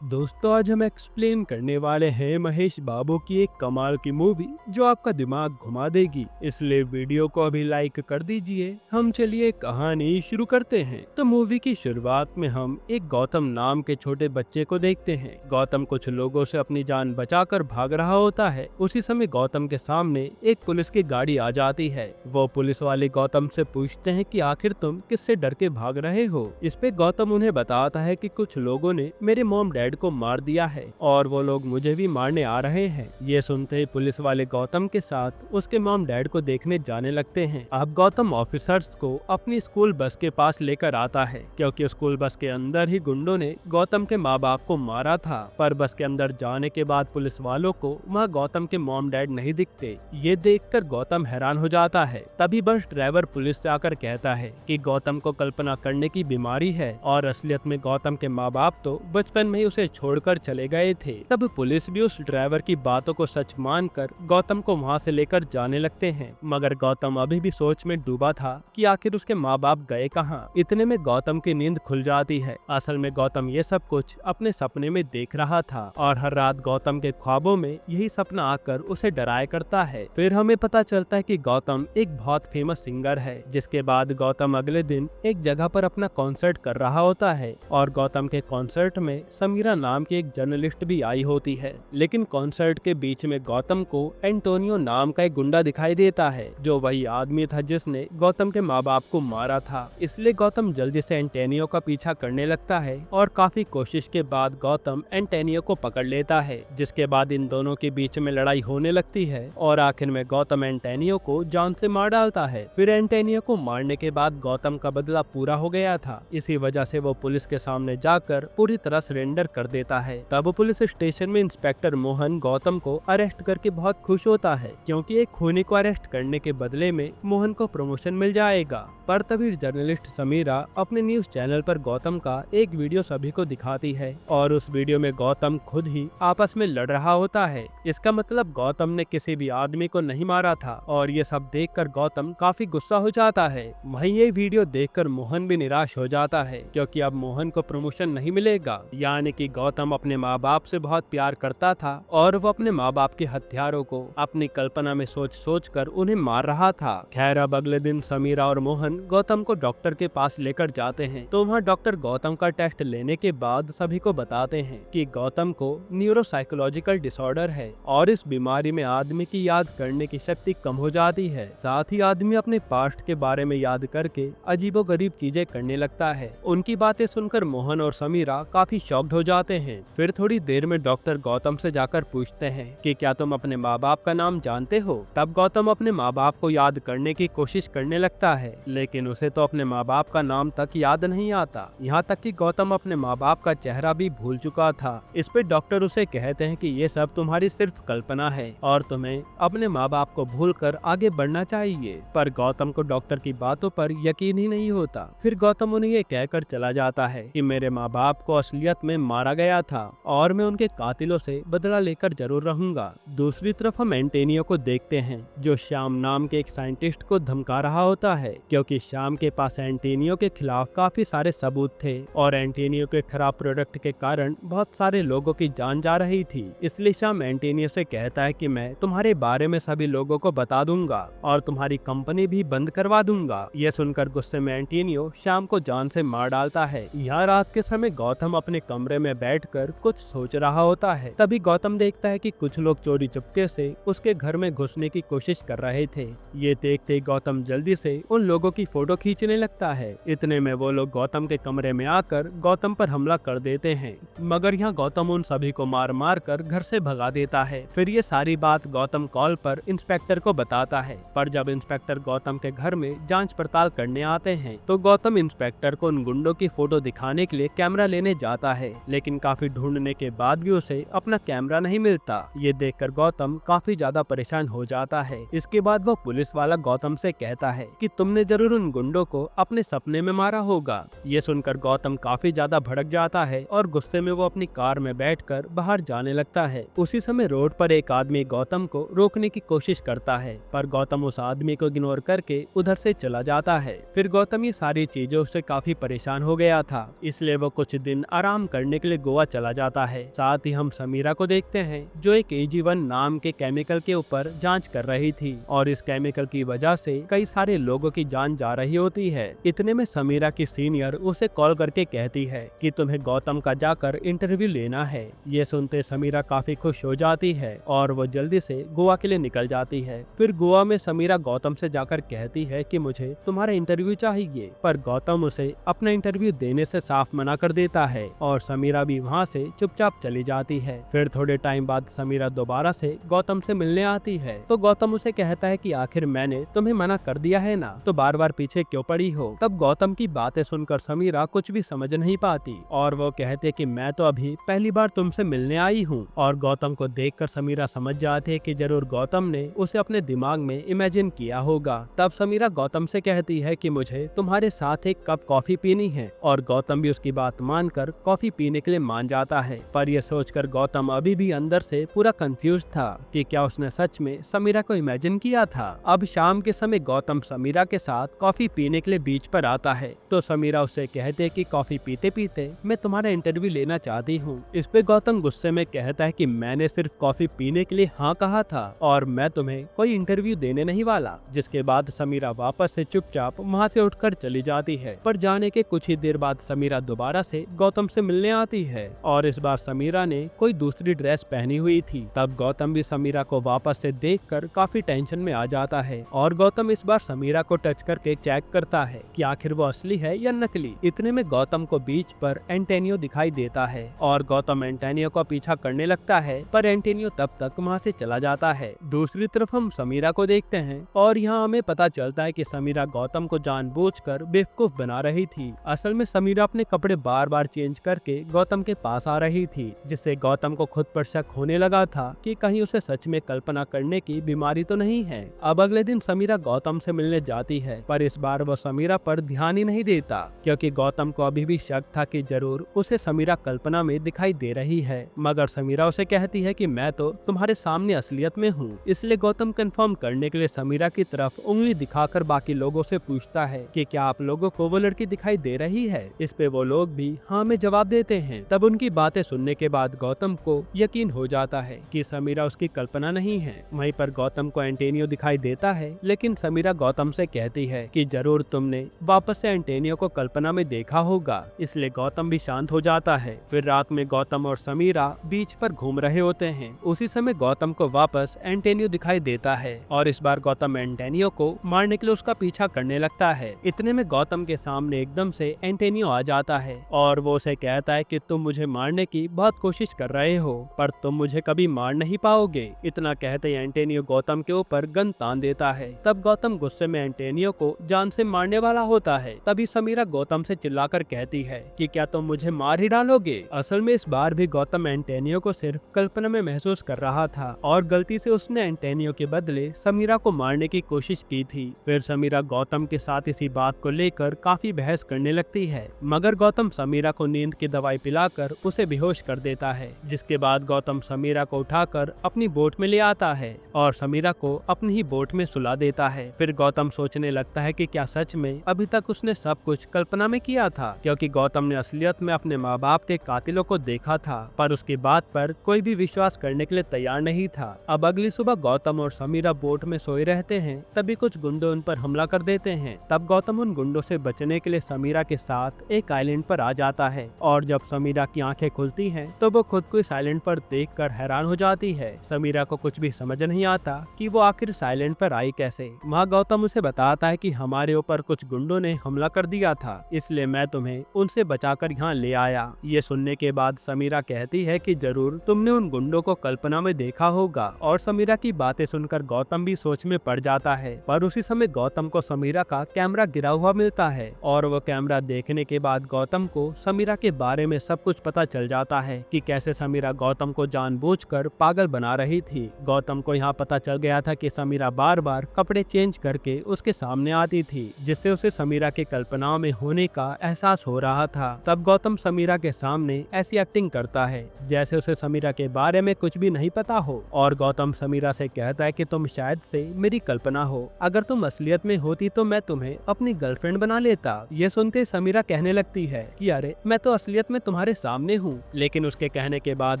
दोस्तों, आज हम एक्सप्लेन करने वाले हैं महेश बाबू की एक कमाल की मूवी जो आपका दिमाग घुमा देगी। इसलिए वीडियो को अभी लाइक कर दीजिए। हम चलिए कहानी शुरू करते हैं। तो मूवी की शुरुआत में हम एक गौतम नाम के छोटे बच्चे को देखते हैं। गौतम कुछ लोगों से अपनी जान बचाकर भाग रहा होता है। उसी समय गौतम के सामने एक पुलिस की गाड़ी आ जाती है। वो पुलिस वाले गौतम से पूछते हैं कि आखिर तुम किससे डर के भाग रहे हो। इस पे गौतम उन्हें बताता है कि कुछ लोगों ने मेरे मॉम डैड को मार दिया है और वो लोग मुझे भी मारने आ रहे हैं। ये सुनते ही पुलिस वाले गौतम के साथ उसके मॉम डैड को देखने जाने लगते हैं। अब गौतम ऑफिसर्स को अपनी स्कूल बस के पास लेकर आता है, क्योंकि स्कूल बस के अंदर ही गुंडों ने गौतम के माँ बाप को मारा था। पर बस के अंदर जाने के बाद पुलिस वालों को वहाँ गौतम के मॉम डैड नहीं दिखते। ये देखकर गौतम हैरान हो जाता है। तभी बस ड्राइवर पुलिस से आकर कहता है कि गौतम को कल्पना करने की बीमारी है और असलियत में गौतम के माँ बाप तो बचपन में ही उसे छोड़कर चले गए थे। तब पुलिस भी उस ड्राइवर की बातों को सच मानकर गौतम को वहाँ से लेकर जाने लगते हैं। मगर गौतम अभी भी सोच में डूबा था कि आखिर उसके माँ बाप गए कहाँ। इतने में गौतम की नींद खुल जाती है। असल में गौतम ये सब कुछ अपने सपने में देख रहा था और हर रात गौतम के ख्वाबों में यही सपना आकर उसे डराया करता है। फिर हमें पता चलता है कि गौतम एक बहुत फेमस सिंगर है। जिसके बाद गौतम अगले दिन एक जगह पर अपना कॉन्सर्ट कर रहा होता है और गौतम के कॉन्सर्ट में समीरा नाम की एक जर्नलिस्ट भी आई होती है। लेकिन कॉन्सर्ट के बीच में गौतम को एंटोनियो नाम का एक गुंडा दिखाई देता है, जो वही आदमी था जिसने गौतम के माँ बाप को मारा था। इसलिए गौतम जल्दी से एंटोनियो का पीछा करने लगता है और काफी कोशिश के बाद गौतम एंटोनियो को पकड़ लेता है। जिसके बाद इन दोनों के बीच में लड़ाई होने लगती है और आखिर में गौतम एंटोनियो को जान से मार डालता है। फिर एंटोनियो को मारने के बाद गौतम का बदला पूरा हो गया था। इसी वजह से वो पुलिस के सामने जाकर पूरी तरह सरेंडर कर देता है। तब पुलिस स्टेशन में इंस्पेक्टर मोहन गौतम को अरेस्ट करके बहुत खुश होता है, क्योंकि एक खूनी को अरेस्ट करने के बदले में मोहन को प्रमोशन मिल जाएगा। पर तभी जर्नलिस्ट समीरा अपने न्यूज चैनल पर गौतम का एक वीडियो सभी को दिखाती है और उस वीडियो में गौतम खुद ही आपस में लड़ रहा होता है। इसका मतलब गौतम ने किसी भी आदमी को नहीं मारा था और ये सब देखकर गौतम काफी गुस्सा हो जाता है। वहीं ये वीडियो देखकर मोहन भी निराश हो जाता है, क्योंकि अब मोहन को प्रमोशन नहीं मिलेगा। यानी कि गौतम अपने माँ बाप से बहुत प्यार करता था और वो अपने माँ बाप के हत्यारों को अपनी कल्पना में सोच सोच कर उन्हें मार रहा था। खैर, अब अगले दिन समीरा और मोहन गौतम को डॉक्टर के पास लेकर जाते हैं। तो वहाँ डॉक्टर गौतम का टेस्ट लेने के बाद सभी को बताते हैं कि गौतम को न्यूरोसाइकोलॉजिकल डिसऑर्डर है और इस बीमारी में आदमी की याद करने की शक्ति कम हो जाती है। साथ ही आदमी अपने पास्ट के बारे में याद करके अजीबोगरीब चीजें करने लगता है। उनकी बातें सुनकर मोहन और समीरा काफी शॉक्ड हो जाते हैं। फिर थोड़ी देर में डॉक्टर गौतम से जाकर पूछते हैं कि क्या तुम अपने माँ बाप का नाम जानते हो। तब गौतम अपने माँ बाप को याद करने की कोशिश करने लगता है, लेकिन उसे तो अपने माँ बाप का नाम तक याद नहीं आता। यहाँ तक कि गौतम अपने माँ बाप का चेहरा भी भूल चुका था। इस पे डॉक्टर उसे कहते हैं कि ये सब तुम्हारी सिर्फ कल्पना है और तुम्हें अपने माँ बाप को भूलकर आगे बढ़ना चाहिए। पर गौतम को डॉक्टर की बातों पर यकीन ही नहीं होता। फिर गौतम उन्हें ये कहकर चला जाता है कि मेरे माँ बाप को असलियत में मारा गया था और मैं उनके कातिलों से बदला लेकर जरूर रहूंगा। दूसरी तरफ हम एंटोनियो को देखते हैं, जो श्याम नाम के एक साइंटिस्ट को धमका रहा होता है, क्योंकि श्याम के पास एंटोनियो के खिलाफ काफी सारे सबूत थे और एंटोनियो के खराब प्रोडक्ट के कारण बहुत सारे लोगों की जान जा रही थी। इसलिए श्याम एंटोनियो से कहता है कि मैं तुम्हारे बारे में सभी लोगों को बता दूंगा और तुम्हारी कंपनी भी बंद करवा दूंगा। ये सुनकर गुस्से में एंटोनियो श्याम को जान से मार डालता है। यहाँ रात के समय गौतम अपने कमरे में बैठकर कुछ सोच रहा होता है। तभी गौतम देखता है कि कुछ लोग चोरी चुपके से उसके घर में घुसने की कोशिश कर रहे थे। ये देखते ही गौतम जल्दी से उन लोगों की फोटो खींचने लगता है। इतने में वो लोग गौतम के कमरे में आकर गौतम पर हमला कर देते हैं, मगर यहाँ गौतम उन सभी को मार मार कर घर से भगा देता है। फिर ये सारी बात गौतम कॉल पर इंस्पेक्टर को बताता है। पर जब इंस्पेक्टर गौतम के घर में जांच पड़ताल करने आते हैं तो गौतम इंस्पेक्टर को उन गुंडों की फोटो दिखाने के लिए कैमरा लेने जाता है, लेकिन काफी ढूंढने के बाद भी उसे अपना कैमरा नहीं मिलता। ये देखकर गौतम काफी ज्यादा परेशान हो जाता है। इसके बाद वो पुलिस वाला गौतम से कहता है कि तुमने जरूर उन गुंडों को अपने सपने में मारा होगा। ये सुनकर गौतम काफी ज्यादा भड़क जाता है और गुस्से में वो अपनी कार में बैठकर बाहर जाने लगता है। उसी समय रोड पर एक आदमी गौतम को रोकने की कोशिश करता है, पर गौतम उस आदमी को इग्नोर करके उधर से चला जाता है। फिर गौतम ये सारी चीजों से काफी परेशान हो गया था, इसलिए वो कुछ दिन आराम करने के लिए लिए गोवा चला जाता है। साथ ही हम समीरा को देखते हैं जो एक AG1 नाम के केमिकल के ऊपर जांच कर रही थी और इस केमिकल की वजह से कई सारे लोगों की जान जा रही होती है। इतने में समीरा की सीनियर उसे कॉल करके कहती है कि तुम्हें गौतम का जाकर इंटरव्यू लेना है। ये सुनते समीरा काफी खुश हो जाती है और वो जल्दी से गोवा के लिए निकल जाती है। फिर गोवा में समीरा गौतम से जाकर कहती है कि मुझे तुम्हारा इंटरव्यू चाहिए, पर गौतम उसे अपना इंटरव्यू देने से साफ मना कर देता है और समीरा भी वहाँ से चुपचाप चली जाती है। फिर थोड़े टाइम बाद समीरा दोबारा से गौतम से मिलने आती है तो गौतम उसे कहता है कि आखिर मैंने तुम्हें मना कर दिया है ना, तो बार बार पीछे क्यों पड़ी हो। तब गौतम की बातें सुनकर समीरा कुछ भी समझ नहीं पाती और वो कहते कि मैं तो अभी पहली बार तुमसे मिलने आई हूँ। और गौतम को देखकर समीरा समझ जाती है कि जरूर गौतम ने उसे अपने दिमाग में इमेजिन किया होगा। तब समीरा गौतम से कहती है कि मुझे तुम्हारे साथ एक कप कॉफी पीनी है और गौतम भी उसकी बात मानकर कॉफी पीने के लिए मान जाता है। पर यह सोचकर गौतम अभी भी अंदर से पूरा कंफ्यूज था कि क्या उसने सच में समीरा को इमेजिन किया था। अब शाम के समय गौतम समीरा के साथ कॉफी पीने के लिए बीच पर आता है तो समीरा उससे कहते कि कॉफी पीते पीते मैं तुम्हारा इंटरव्यू लेना चाहती हूँ। इस पे गौतम गुस्से में कहता है कि मैंने सिर्फ कॉफी पीने के लिए हाँ कहा था और मैं तुम्हें कोई इंटरव्यू देने नहीं वाला। जिसके बाद समीरा वापस से चुपचाप वहाँ से उठकर चली जाती है। पर जाने के कुछ ही देर बाद समीरा दोबारा से गौतम से मिलने आती है और इस बार समीरा ने कोई दूसरी ड्रेस पहनी हुई थी। तब गौतम भी समीरा को वापस से देखकर काफी टेंशन में आ जाता है और गौतम इस बार समीरा को टच करके चेक करता है कि आखिर वो असली है या नकली। इतने में गौतम को बीच पर एंटोनियो दिखाई देता है और गौतम एंटोनियो का पीछा करने लगता है, पर एंटोनियो तब तक वहाँ से चला जाता है। दूसरी तरफ हम समीरा को देखते हैं और यहाँ हमें पता चलता है कि समीरा गौतम को जानबूझकर बेवकूफ बना रही थी। असल में समीरा अपने कपड़े बार बार चेंज करके गौतम के पास आ रही थी, जिससे गौतम को खुद पर शक होने लगा था कि कहीं उसे सच में कल्पना करने की बीमारी तो नहीं है। अब अगले दिन समीरा गौतम से मिलने जाती है, पर इस बार वो समीरा पर ध्यान ही नहीं देता क्योंकि गौतम को अभी भी शक था कि जरूर उसे समीरा कल्पना में दिखाई दे रही है। मगर समीरा उसे कहती है कि मैं तो तुम्हारे सामने असलियत में हूँ। इसलिए गौतम कंफर्म करने के लिए समीरा की तरफ उंगली दिखाकर बाकी लोगों से पूछता है कि क्या आप लोगों को वो लड़की दिखाई दे रही है। इस पे वो लोग भी हाँ में जवाब देते हैं। तब उनकी बातें सुनने के बाद गौतम को यकीन हो जाता है कि समीरा उसकी कल्पना नहीं है। वहीं पर गौतम को एंटोनियो दिखाई देता है, लेकिन समीरा गौतम से कहती है कि जरूर तुमने वापस से एंटोनियो को कल्पना में देखा होगा। इसलिए गौतम भी शांत हो जाता है। फिर रात में गौतम और समीरा बीच पर घूम रहे होते हैं। उसी समय गौतम को वापस एंटोनियो दिखाई देता है और इस बार गौतम एंटोनियो को मारने के लिए उसका पीछा करने लगता है। इतने में गौतम के सामने एकदम से एंटोनियो आ जाता है और वो उसे कहता है कि तुम मुझे मारने की बहुत कोशिश कर रहे हो, पर तुम मुझे कभी मार नहीं पाओगे। इतना कहते ही एंटोनियो गौतम के ऊपर गन तान देता है। तब गौतम गुस्से में एंटोनियो को जान से मारने वाला होता है। तभी समीरा गौतम से चिल्लाकर कहती है कि क्या तुम मुझे मार ही डालोगे। असल में इस बार भी गौतम एंटोनियो को सिर्फ कल्पना में महसूस कर रहा था और गलती से उसने एंटोनियो के बदले समीरा को मारने की कोशिश की थी। फिर समीरा गौतम के साथ इसी बात को लेकर काफी बहस करने लगती है, मगर गौतम समीरा को नींद की दवाई पिलाकर उसे बेहोश कर देता है। जिसके बाद गौतम समीरा को उठाकर अपनी बोट में ले आता है और समीरा को अपनी ही बोट में सुला देता है। फिर गौतम सोचने लगता है कि क्या सच में अभी तक उसने सब कुछ कल्पना में किया था, क्योंकि गौतम ने असलियत में अपने माँ बाप के कातिलों को देखा था, पर उसकी बात पर कोई भी विश्वास करने के लिए तैयार नहीं था। अब अगली सुबह गौतम और समीरा बोट में सोए रहते हैं, तभी कुछ गुंडे उन पर हमला कर देते हैं। तब गौतम उन गुंडों से बचने के लिए समीरा के साथ एक आइलैंड पर आ जाता है और जब समीरा की आंखें खुलती हैं तो वो खुद को इस आइलैंड पर देखकर हैरान हो जाती है। समीरा को कुछ भी समझ नहीं आता कि वो आखिर इस आइलैंड पर आई कैसे। वहाँ गौतम उसे बताता है कि हमारे ऊपर कुछ गुंडों ने हमला कर दिया था, इसलिए मैं तुम्हें उनसे बचाकर यहाँ ले आया। ये सुनने के बाद समीरा कहती है कि जरूर तुमने उन गुंडों को कल्पना में देखा होगा और समीरा की बातें सुनकर गौतम भी सोच में पड़ जाता है। पर उसी समय गौतम को समीरा का कैमरा गिरा हुआ मिलता है और वो कैमरा देखने के बाद गौतम को समीरा के बारे में सब कुछ पता चल जाता है कि कैसे समीरा गौतम को जानबूझकर पागल बना रही थी। गौतम को यहाँ पता चल गया था कि समीरा बार बार कपड़े चेंज करके उसके सामने आती थी, जिससे उसे समीरा के कल्पनाओं में होने का एहसास हो रहा था। तब गौतम समीरा के सामने ऐसी एक्टिंग करता है जैसे उसे समीरा के बारे में कुछ भी नहीं पता हो और गौतम समीरा से कहता है कि तुम शायद से मेरी कल्पना हो, अगर तुम असलियत में होती तो मैं तुम्हें अपनी गर्लफ्रेंड बना लेता। ये सुनते समीरा कहने लगती है कि अरे मैं तो असलियत में तुम्हारी तुम्हारे सामने हूँ। लेकिन उसके कहने के बाद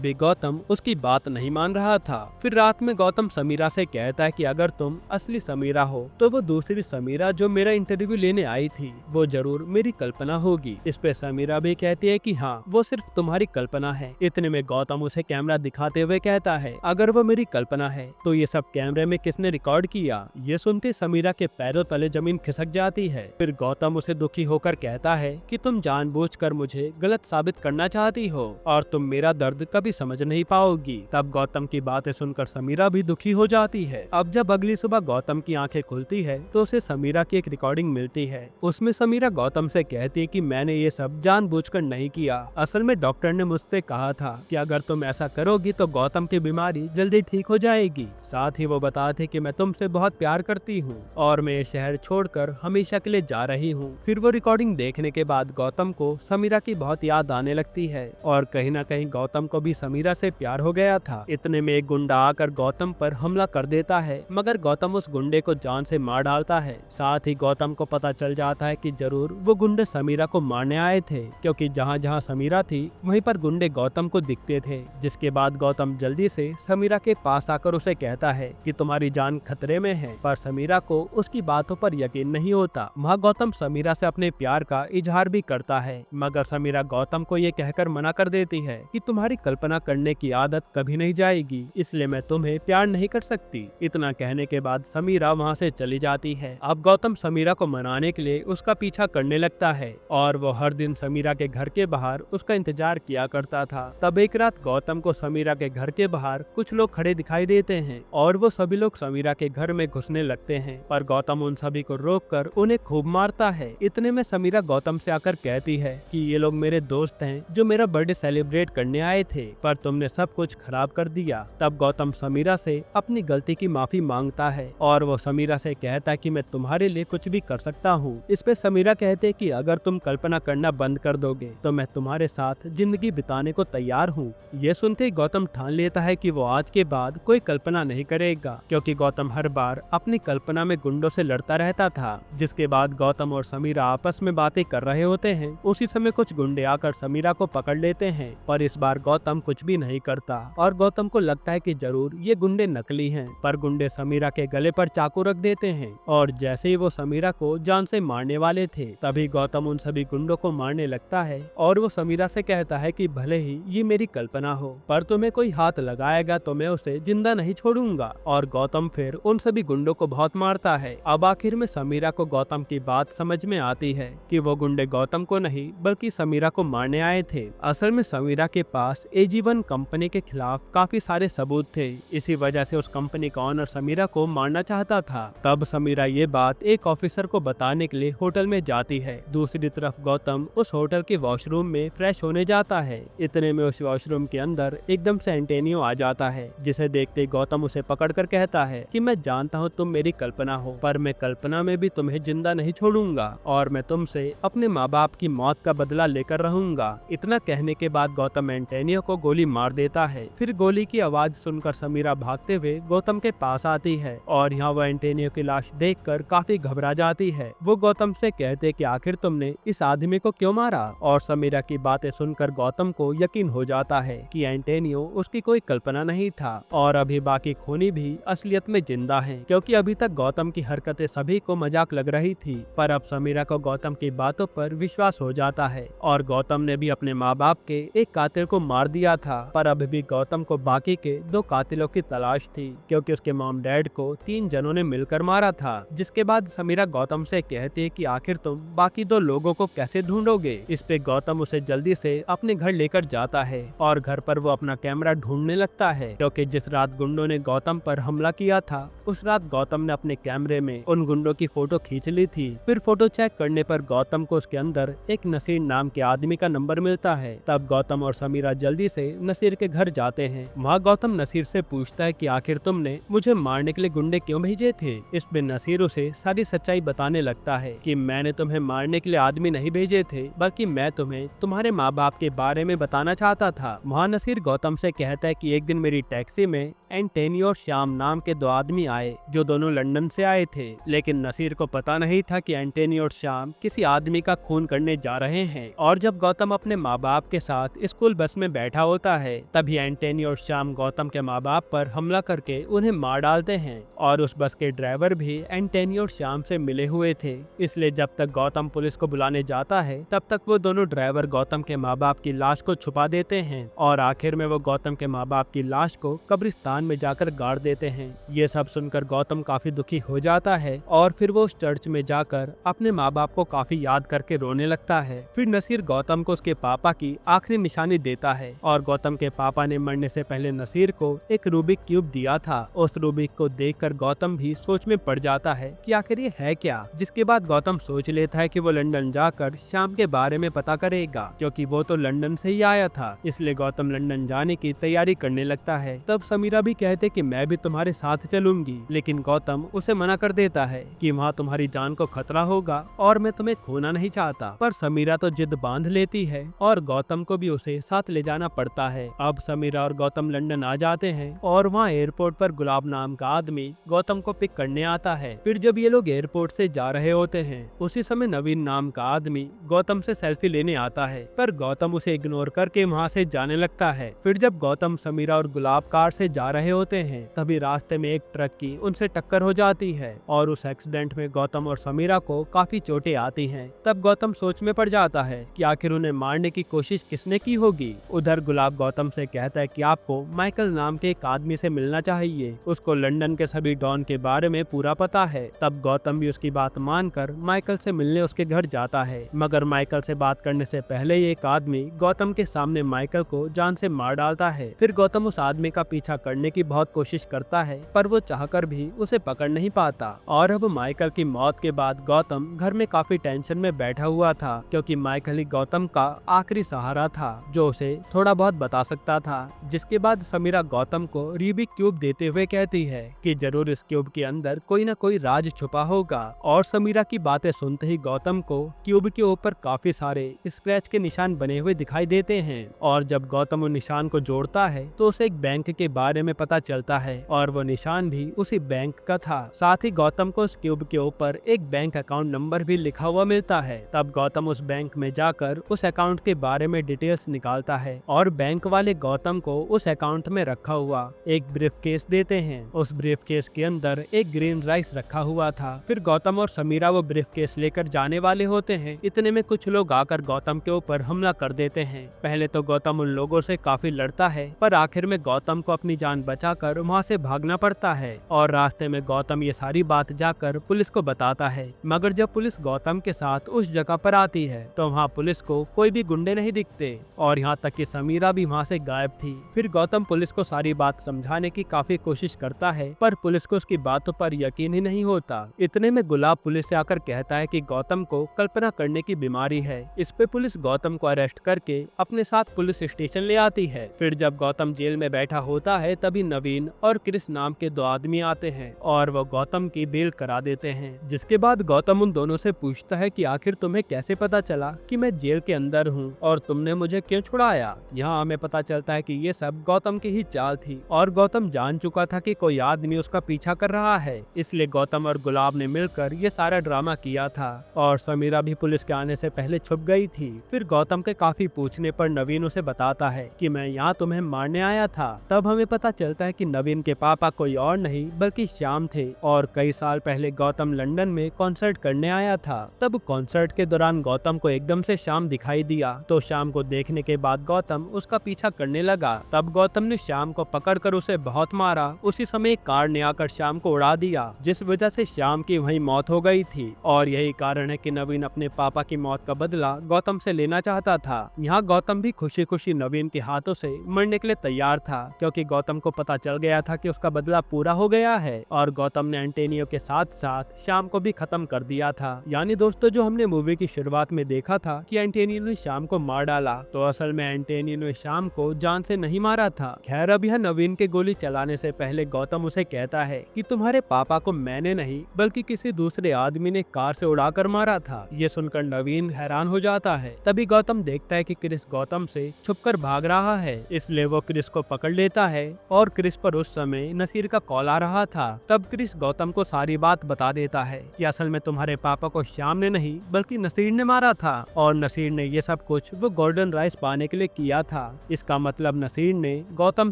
भी गौतम उसकी बात नहीं मान रहा था। फिर रात में गौतम समीरा से कहता है कि अगर तुम असली समीरा हो तो वो दूसरी समीरा जो मेरा इंटरव्यू लेने आई थी वो जरूर मेरी कल्पना होगी। इस पे समीरा भी कहती है कि हाँ, वो सिर्फ तुम्हारी कल्पना है। इतने में गौतम उसे कैमरा दिखाते हुए कहता है, अगर वो मेरी कल्पना है तो ये सब कैमरे में किसने रिकॉर्ड किया। ये सुनते समीरा के पैरों तले जमीन खिसक जाती है। फिर गौतम उसे दुखी होकर कहता है कि तुम जानबूझकर मुझे गलत साबित करना चाहती हो और तुम मेरा दर्द कभी समझ नहीं पाओगी। तब गौतम की बातें सुनकर समीरा भी दुखी हो जाती है। अब जब अगली सुबह गौतम की आंखें खुलती है तो उसे समीरा की एक रिकॉर्डिंग मिलती है। उसमें समीरा गौतम से कहती है कि मैंने ये सब जानबूझकर नहीं किया। असल में डॉक्टर ने मुझसे कहा था कि अगर तुम ऐसा करोगी तो गौतम की बीमारी जल्दी ठीक हो जाएगी। साथ ही वो बताते कि मैं तुमसे बहुत प्यार करती हूँ और मैं ये शहर छोड़कर हमेशा के लिए जा रही हूँ। फिर वो रिकॉर्डिंग देखने के बाद गौतम को समीरा की बहुत याद आने लगती है और कहीं ना कहीं गौतम को भी समीरा से प्यार हो गया था। इतने में एक गुंडा आकर गौतम पर हमला कर देता है, मगर गौतम उस गुंडे को जान से मार डालता है। साथ ही गौतम को पता चल जाता है कि जरूर वो गुंडे समीरा को मारने आए थे, क्योंकि जहाँ जहाँ समीरा थी वहीं पर गुंडे गौतम को दिखते थे। जिसके बाद गौतम जल्दी से समीरा के पास आकर उसे कहता है कि तुम्हारी जान खतरे में है, पर समीरा को उसकी बातों पर यकीन नहीं होता। वहाँ गौतम समीरा से अपने प्यार का इजहार भी करता है, मगर समीरा गौतम को ये कहकर मना कर देती है कि तुम्हारी कल्पना करने की आदत कभी नहीं जाएगी, इसलिए मैं तुम्हें प्यार नहीं कर सकती। इतना कहने के बाद समीरा वहाँ से चली जाती है। अब गौतम समीरा को मनाने के लिए उसका पीछा करने लगता है और वो हर दिन समीरा के घर के बाहर उसका इंतजार किया करता था। तब एक रात गौतम को समीरा के घर के बाहर कुछ लोग खड़े दिखाई देते हैं और वो सभी लोग समीरा के घर में घुसने लगते हैं, पर गौतम उन सभी को रोककर उन्हें खूब मारता है। इतने में समीरा गौतम से आकर कहती है कि ये लोग मेरे दोस्त हैं जो मेरा बर्थडे सेलिब्रेट करने आए थे, पर तुमने सब कुछ खराब कर दिया। तब गौतम समीरा से अपनी गलती की माफी मांगता है और वो समीरा से कहता है कि मैं तुम्हारे लिए कुछ भी कर सकता हूँ। इस पे समीरा कहते कि अगर तुम कल्पना करना बंद कर दोगे तो मैं तुम्हारे साथ जिंदगी बिताने को तैयार हूँ। ये सुनते ही गौतम ठान लेता है कि वो आज के बाद कोई कल्पना नहीं करेगा, क्योंकि गौतम हर बार अपनी कल्पना में गुंडों से लड़ता रहता था। जिसके बाद गौतम और समीरा आपस में बातें कर रहे होते हैं। उसी समय कुछ गुंडे आकर समीरा को पकड़ लेते हैं, पर इस बार गौतम कुछ भी नहीं करता और गौतम को लगता है कि जरूर ये गुंडे नकली हैं। पर गुंडे समीरा के गले पर चाकू रख देते हैं और जैसे ही वो समीरा को जान से मारने वाले थे तभी गौतम उन सभी गुंडों को मारने लगता है और वो समीरा से कहता है कि भले ही ये मेरी कल्पना हो, पर तुम्हें कोई हाथ लगाएगा तो मैं उसे जिंदा नहीं छोड़ूंगा। और गौतम फिर उन सभी गुंडों को बहुत मारता है। अब आखिर में समीरा को गौतम की बात समझ में आती है कि वो गुंडे गौतम को नहीं बल्कि समीरा को मारने आए थे। असल में समीरा के पास एजीवन कंपनी के खिलाफ काफी सारे सबूत थे, इसी वजह से उस कंपनी का ऑनर समीरा को मारना चाहता था। तब समीरा ये बात एक ऑफिसर को बताने के लिए होटल में जाती है। दूसरी तरफ गौतम उस होटल के वॉशरूम में फ्रेश होने जाता है। इतने में उस वॉशरूम के अंदर एकदम से एंटोनियो आ जाता है, जिसे देखते ही गौतम उसे पकड़कर कहता है कि मैं जानता हूँ तुम मेरी कल्पना हो, पर मैं कल्पना में भी तुम्हें जिंदा नहीं छोड़ूंगा और मैं तुमसे अपने माँ बाप की मौत का बदला लेकर रहूंगा। इतना कहने के बाद गौतम एंटोनियो को गोली मार देता है। फिर गोली की आवाज सुनकर समीरा भागते हुए गौतम के पास आती है और यहाँ वह एंटोनियो की लाश देखकर काफी घबरा जाती है। वो गौतम से कहते कि आखिर तुमने इस आदमी को क्यों मारा, और समीरा की बातें सुनकर गौतम को यकीन हो जाता है कि एंटोनियो उसकी कोई कल्पना नहीं था और अभी बाकी खूनी भी असलियत में जिंदा हैं, क्योंकि अभी तक गौतम की हरकतें सभी को मजाक लग रही थी। पर अब समीरा को गौतम की बातों पर विश्वास हो जाता है और गौतम ने भी अपने माँ बाप के एक कातिल को मार दिया था, पर अभी भी गौतम को बाकी के 2 कातिलों की तलाश थी, क्योंकि उसके मॉम डैड को 3 जनों ने मिलकर मारा था। जिसके बाद समीरा गौतम से कहती है कि आखिर तुम बाकी 2 लोगों को कैसे ढूंढोगे। इस पे गौतम उसे जल्दी से अपने घर लेकर जाता है और घर पर वो अपना कैमरा ढूंढने लगता है, क्योंकि जिस रात गुंडों ने गौतम पर हमला किया था उस रात गौतम ने अपने कैमरे में उन गुंडों की फोटो खींच ली थी। फिर फोटो चेक करने पर गौतम को उसके अंदर एक नसीर नाम के आदमी का नंबर मिलता है। तब गौतम और समीरा जल्दी से नसीर के घर जाते हैं। वहाँ गौतम नसीर से पूछता है कि आखिर तुमने मुझे मारने के लिए गुंडे क्यों भेजे थे। इस पे नसीर उसे सारी सच्चाई बताने लगता है कि मैंने तुम्हें मारने के लिए आदमी नहीं भेजे थे, बल्कि मैं तुम्हें तुम्हारे माँ बाप के बारे में बताना चाहता था। वहाँ नसीर गौतम से कहता है कि एक दिन मेरी टैक्सी में एंटोनियो और श्याम नाम के 2 आदमी आए जो दोनों लंदन से आए थे, लेकिन नसीर को पता नहीं था कि एंटोनियो और श्याम किसी आदमी का खून करने जा रहे हैं। और जब गौतम अपने अपने माँ बाप के साथ स्कूल बस में बैठा होता है, तभी एंटोनी और श्याम गौतम के माँ बाप पर हमला करके उन्हें मार डालते हैं। और उस बस के ड्राइवर भी एंटोनी और श्याम से मिले हुए थे, इसलिए जब तक गौतम पुलिस को बुलाने जाता है तब तक वो दोनों ड्राइवर गौतम के माँ बाप की लाश को छुपा देते हैं और आखिर में वो गौतम के माँ बाप की लाश को कब्रिस्तान में जाकर गाड़ देते हैं। ये सब सुनकर गौतम काफी दुखी हो जाता है और फिर वो उस चर्च में जाकर अपने माँ बाप को काफी याद करके रोने लगता है। फिर नसीर गौतम को उसके पापा की आखिरी निशानी देता है और गौतम के पापा ने मरने से पहले नसीर को एक रूबिक क्यूब दिया था। उस रूबिक को देखकर गौतम भी सोच में पड़ जाता है कि आखिर ये है क्या, जिसके बाद गौतम सोच लेता है कि वो लंदन जाकर श्याम के बारे में पता करेगा, क्योंकि वो तो लंदन से ही आया था। इसलिए गौतम लंदन जाने की तैयारी करने लगता है। तब समीरा भी कहते कि मैं भी तुम्हारे साथ चलूंगी, लेकिन गौतम उसे मना कर देता है कि वहाँ तुम्हारी जान को खतरा होगा और मैं तुम्हें खोना नहीं चाहता। पर समीरा तो जिद बांध लेती है और गौतम को भी उसे साथ ले जाना पड़ता है। अब समीरा और गौतम लंदन आ जाते हैं और वहाँ एयरपोर्ट पर गुलाब नाम का आदमी गौतम को पिक करने आता है। फिर जब ये लोग एयरपोर्ट से जा रहे होते हैं, उसी समय नवीन नाम का आदमी गौतम से सेल्फी लेने आता है, पर गौतम उसे इग्नोर करके वहाँ से जाने लगता है। फिर जब गौतम, समीरा और गुलाब कार से जा रहे होते हैं, तभी रास्ते में एक ट्रक की उनसे टक्कर हो जाती है और उस एक्सीडेंट में गौतम और समीरा को काफी चोटें आती हैं। तब गौतम सोच में पड़ जाता है कि आखिर उन्हें मारने की कोशिश किसने की होगी। उधर गुलाब गौतम से कहता है कि आपको माइकल नाम के एक आदमी से मिलना चाहिए, उसको लंदन के सभी डॉन के बारे में पूरा पता है। तब गौतम भी उसकी बात मानकर माइकल से मिलने उसके घर जाता है, मगर माइकल से बात करने से पहले ही एक आदमी गौतम के सामने माइकल को जान से मार डालता है। फिर गौतम उस आदमी का पीछा करने की बहुत कोशिश करता है, पर वो चाहकर भी उसे पकड़ नहीं पाता। और अब माइकल की मौत के बाद गौतम घर में काफी टेंशन में बैठा हुआ था, क्योंकि माइकल ही गौतम का आखिरी सहारा था जो उसे थोड़ा बहुत बता सकता था। जिसके बाद समीरा गौतम को रूबिक क्यूब देते हुए कहती है कि जरूर इस क्यूब के अंदर कोई न कोई राज छुपा होगा। और समीरा की बातें सुनते ही गौतम को क्यूब के ऊपर काफी सारे स्क्रैच के निशान बने हुए दिखाई देते हैं। और जब गौतम उन निशान को जोड़ता है तो उसे एक बैंक के बारे में पता चलता है और वो निशान भी उसी बैंक का था। साथ ही गौतम को उस क्यूब के ऊपर एक बैंक अकाउंट नंबर भी लिखा हुआ मिलता है। तब गौतम उस बैंक में जाकर उस अकाउंट के बारे में डिटेल्स निकालता है और बैंक वाले गौतम को उस अकाउंट में रखा हुआ एक ब्रीफ केस देते हैं। उस ब्रीफ केस के अंदर एक ग्रीन राइस रखा हुआ था। फिर गौतम और समीरा वो ब्रीफ केस लेकर जाने वाले होते हैं, इतने में कुछ लोग आकर गौतम के ऊपर हमला कर देते हैं। पहले तो गौतम उन लोगों से काफी लड़ता है, पर आखिर में गौतम को अपनी जान बचाकर वहाँ से भागना पड़ता है। और रास्ते में गौतम ये सारी बात जाकर पुलिस को बताता है, मगर जब पुलिस गौतम के साथ उस जगह पर आती है तो वहाँ पुलिस को कोई भी गुंडे नहीं दिखते और यहाँ तक कि समीरा भी वहाँ से गायब थी। फिर गौतम पुलिस को सारी बात समझाने की काफी कोशिश करता है, पर पुलिस को उसकी बातों पर यकीन ही नहीं होता। इतने में गुलाब पुलिस से आकर कहता है कि गौतम को कल्पना करने की बीमारी है। इस पे पुलिस गौतम को अरेस्ट करके अपने साथ पुलिस स्टेशन ले आती है। फिर जब गौतम जेल में बैठा होता है, तभी नवीन और क्रिस नाम के दो आदमी आते हैं और वो गौतम की बेल करा देते हैं। जिसके बाद गौतम उन दोनों से पूछता है कि आखिर तुम्हें कैसे पता चला कि मैं जेल के अंदर हूँ और तुमने मुझे क्यों छुड़ाया। यहाँ हमें पता चलता है कि ये सब गौतम की ही चाल थी और गौतम जान चुका था कि कोई आदमी उसका पीछा कर रहा है, इसलिए गौतम और गुलाब ने मिलकर ये सारा ड्रामा किया था। और समीरा भी पुलिस के आने से पहले छुप गई थी। फिर गौतम के काफी पूछने पर नवीन उसे बताता है कि मैं यहाँ तुम्हें मारने आया था। तब हमें पता चलता है कि नवीन के पापा कोई और नहीं बल्कि श्याम थे और कई साल पहले गौतम लंदन में कॉन्सर्ट करने आया था। तब कॉन्सर्ट के दौरान गौतम को एकदम से श्याम दिखाई दिया, तो श्याम को देखने के बाद गौतम उसका पीछा करने लगा। तब गौतम ने श्याम को पकड़कर उसे बहुत मारा। उसी समय एक कार ने आकर श्याम को उड़ा दिया, जिस वजह से श्याम की वहीं मौत हो गई थी। और यही कारण है कि नवीन अपने पापा की मौत का बदला गौतम से लेना चाहता था। यहाँ गौतम भी खुशी खुशी नवीन के हाथों से मरने के लिए तैयार था, क्योंकि गौतम को पता चल गया था कि उसका बदला पूरा हो गया है और गौतम ने एंटोनियो के साथ साथ श्याम को भी खत्म कर दिया था। यानी दोस्तों, जो हमने मूवी की शुरुआत में देखा था कि एंटोनियो ने श्याम को मार डाला, तो असल में एंटोनियो ने श्याम को जान से नहीं मारा था। खैर, अब यह नवीन के गोली चलाने से पहले गौतम उसे कहता है कि तुम्हारे पापा को मैंने नहीं बल्कि किसी दूसरे आदमी ने कार से उड़ाकर मारा था। ये सुनकर नवीन हैरान हो जाता है। तभी गौतम देखता है कि क्रिस गौतम से छुपकर भाग रहा है, इसलिए वो क्रिस को पकड़ लेता है और क्रिस पर उस समय नसीर का कॉल आ रहा था। तब क्रिस गौतम को सारी बात बता देता है कि असल में तुम्हारे पापा को श्याम ने नहीं बल्कि नसीर ने मारा था और नसीर ने ये सब कुछ वो गोल्डन राइस पाने के लिए किया था। इसका मतलब नसीर ने गौतम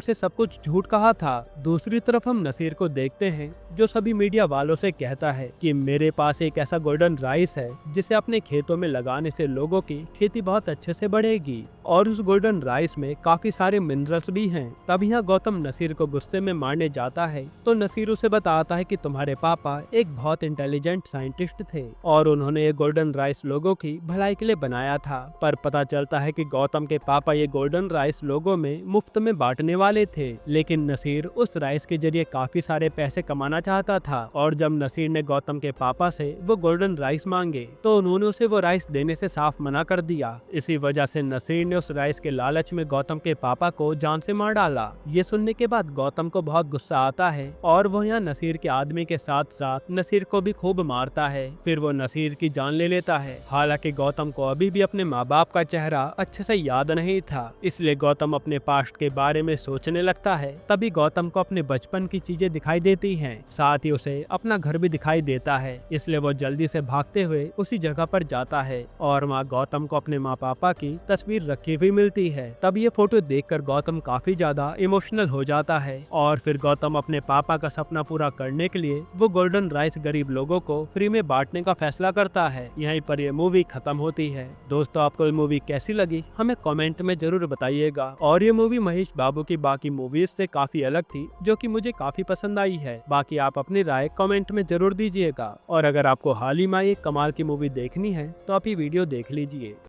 से सब कुछ झूठ कहा था। दूसरी तरफ हम नसीर को देखते हैं जो सभी मीडिया वालों से कहता है कि मेरे पास एक ऐसा गोल्डन राइस है जिसे अपने खेतों में लगाने से लोगों की खेती बहुत अच्छे से बढ़ेगी और उस गोल्डन राइस में काफी सारे मिनरल्स भी हैं। तब यहाँ गौतम नसीर को गुस्से में मारने जाता है तो नसीर उसे बताता है कि तुम्हारे पापा एक बहुत इंटेलिजेंट साइंटिस्ट थे और उन्होंने ये गोल्डन राइस लोगों की भलाई के लिए बनाया था। पर पता चलता है कि गौतम के पापा ये गोल्डन राइस लोगों में मुफ्त में बांटने वाले थे, लेकिन नसीर उस राइस के जरिए काफी सारे पैसे कमाना चाहता था। और जब नसीर ने गौतम के पापा से वो गोल्डन राइस मांगे तो उन्होंने उसे वो राइस देने से साफ मना कर दिया। इसी वजह से नसीर ने उस राइस के लालच में गौतम के पापा को जान से मार डाला। ये सुनने के बाद गौतम को बहुत गुस्सा आता है और वो यहाँ नसीर के आदमी के साथ साथ नसीर को भी खूब मारता है। फिर वो नसीर की जान ले लेता है। हालांकि गौतम को अभी भी अपने माँ बाप का चेहरा अच्छे से याद नहीं था, इसलिए गौतम अपने पास्ट के बारे में सोचने लगता है। तभी गौतम को अपने बचपन की चीजें दिखाई देती हैं, साथ ही उसे अपना घर भी दिखाई देता है। इसलिए वो जल्दी से भागते हुए उसी जगह पर जाता है और वहाँ गौतम को अपने माँ पापा की तस्वीर रखी हुई मिलती है। तब ये फोटो देखकर गौतम काफी ज्यादा इमोशनल हो जाता है और फिर गौतम अपने पापा का सपना पूरा करने के लिए वो गोल्डन राइस गरीब लोगों को फ्री में बांटने का फैसला करता है। यहीं पर ये मूवी खत्म होती है। दोस्तों, आपको ये मूवी कैसी लगी हमें कमेंट में जरूर बताइएगा। और ये मूवी महेश बाबू की बाकी मूवीज से काफी अलग थी, जो कि मुझे काफी पसंद आई है। बाकी आप अपनी राय कमेंट में जरूर दीजिएगा। और अगर आपको हाल ही में एक कमाल की मूवी देखनी है तो आप ये वीडियो देख लीजिए।